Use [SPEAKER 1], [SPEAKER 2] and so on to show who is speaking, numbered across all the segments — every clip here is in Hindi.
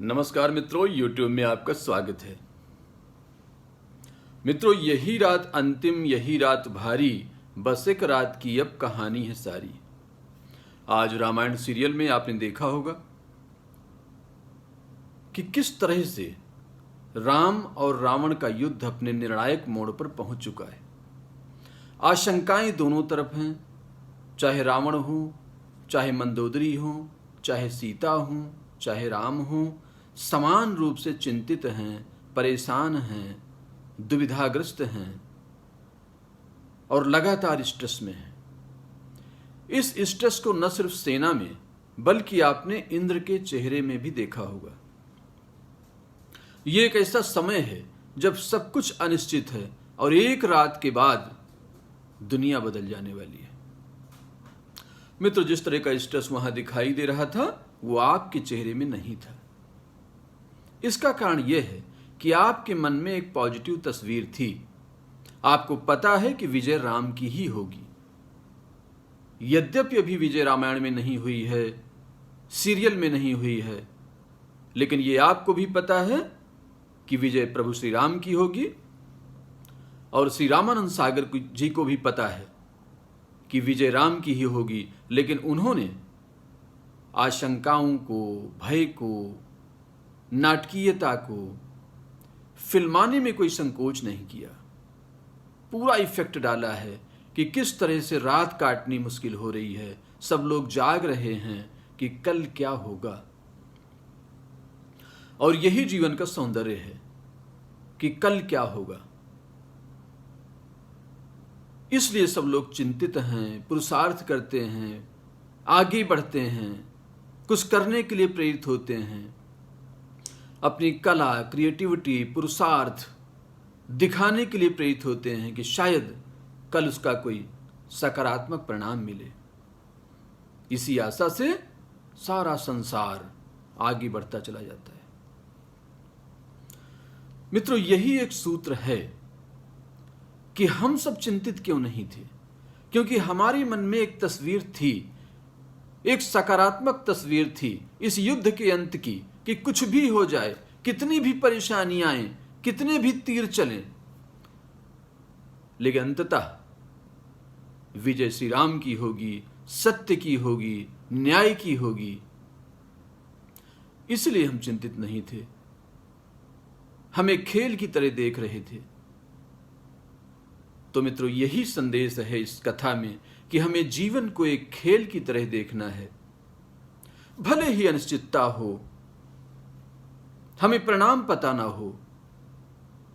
[SPEAKER 1] नमस्कार मित्रों, YouTube में आपका स्वागत है। मित्रों, यही रात अंतिम, यही रात भारी, बस एक रात की अब कहानी है सारी। आज रामायण सीरियल में आपने देखा होगा कि किस तरह से राम और रावण का युद्ध अपने निर्णायक मोड़ पर पहुंच चुका है। आशंकाएं दोनों तरफ हैं, चाहे रावण हो, चाहे मंदोदरी हो, चाहे सीता हो, चाहे राम हो, समान रूप से चिंतित हैं, परेशान हैं, दुविधाग्रस्त हैं और लगातार स्ट्रेस में हैं। इस स्ट्रेस को न सिर्फ सेना में बल्कि आपने इंद्र के चेहरे में भी देखा होगा। यह एक ऐसा समय है जब सब कुछ अनिश्चित है और एक रात के बाद दुनिया बदल जाने वाली है। मित्रों, जिस तरह का स्ट्रेस वहां दिखाई दे रहा था वो आपके चेहरे में नहीं था। इसका कारण यह है कि आपके मन में एक पॉजिटिव तस्वीर थी। आपको पता है कि विजय राम की ही होगी। यद्यपि अभी विजय रामायण में नहीं हुई है, सीरियल में नहीं हुई है, लेकिन यह आपको भी पता है कि विजय प्रभु श्री राम की होगी और श्री रामानंद सागर जी को भी पता है कि विजय राम की ही होगी। लेकिन उन्होंने आशंकाओं को, भय को, नाटकीयता को फिल्माने में कोई संकोच नहीं किया। पूरा इफेक्ट डाला है कि किस तरह से रात काटनी मुश्किल हो रही है। सब लोग जाग रहे हैं कि कल क्या होगा। और यही जीवन का सौंदर्य है कि कल क्या होगा। इसलिए सब लोग चिंतित हैं, पुरुषार्थ करते हैं, आगे बढ़ते हैं, कुछ करने के लिए प्रेरित होते हैं, अपनी कला, क्रिएटिविटी, पुरुषार्थ दिखाने के लिए प्रेरित होते हैं कि शायद कल उसका कोई सकारात्मक परिणाम मिले। इसी आशा से सारा संसार आगे बढ़ता चला जाता है। मित्रों, यही एक सूत्र है कि हम सब चिंतित क्यों नहीं थे, क्योंकि हमारे मन में एक तस्वीर थी, एक सकारात्मक तस्वीर थी इस युद्ध के अंत की, कि कुछ भी हो जाए, कितनी भी परेशानियां आए, कितने भी तीर चलें, लेकिन अंततः विजय श्री राम की होगी, सत्य की होगी, न्याय की होगी। इसलिए हम चिंतित नहीं थे, हम एक खेल की तरह देख रहे थे। तो मित्रों, यही संदेश है इस कथा में कि हमें जीवन को एक खेल की तरह देखना है। भले ही अनिश्चितता हो, हमें परिणाम पता ना हो,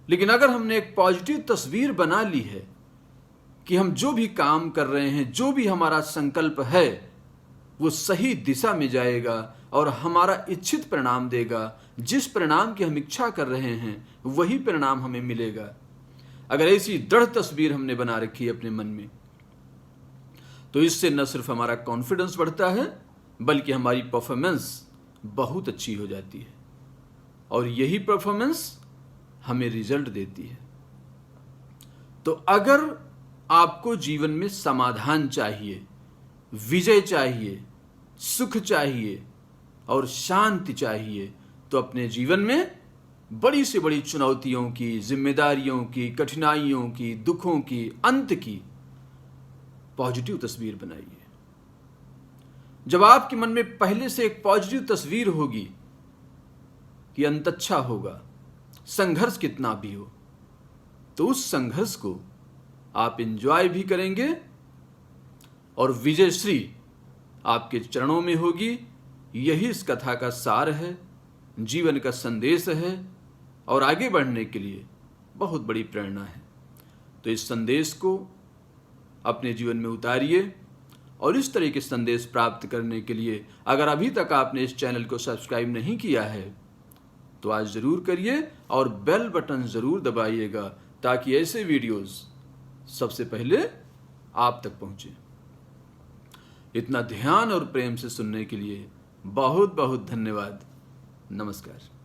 [SPEAKER 1] लेकिन अगर हमने एक पॉजिटिव तस्वीर बना ली है कि हम जो भी काम कर रहे हैं, जो भी हमारा संकल्प है, वो सही दिशा में जाएगा और हमारा इच्छित परिणाम देगा। जिस परिणाम की हम इच्छा कर रहे हैं वही परिणाम हमें मिलेगा। अगर ऐसी दृढ़ तस्वीर हमने बना रखी है अपने मन में, तो इससे न सिर्फ हमारा कॉन्फिडेंस बढ़ता है बल्कि हमारी परफॉर्मेंस बहुत अच्छी हो जाती है और यही परफॉर्मेंस हमें रिजल्ट देती है। तो अगर आपको जीवन में समाधान चाहिए, विजय चाहिए, सुख चाहिए और शांति चाहिए, तो अपने जीवन में बड़ी से बड़ी चुनौतियों की, जिम्मेदारियों की, कठिनाइयों की, दुखों की, अंत की पॉजिटिव तस्वीर बनाइए। जब आपके मन में पहले से एक पॉजिटिव तस्वीर होगी कि अंत अच्छा होगा, संघर्ष कितना भी हो, तो उस संघर्ष को आप एंजॉय भी करेंगे और विजय श्री आपके चरणों में होगी। यही इस कथा का सार है, जीवन का संदेश है और आगे बढ़ने के लिए बहुत बड़ी प्रेरणा है। तो इस संदेश को अपने जीवन में उतारिए और इस तरह के संदेश प्राप्त करने के लिए अगर अभी तक आपने इस चैनल को सब्सक्राइब नहीं किया है तो आज जरूर करिए और बेल बटन जरूर दबाइएगा ताकि ऐसे वीडियोस सबसे पहले आप तक पहुंचे। इतना ध्यान और प्रेम से सुनने के लिए बहुत बहुत धन्यवाद। नमस्कार।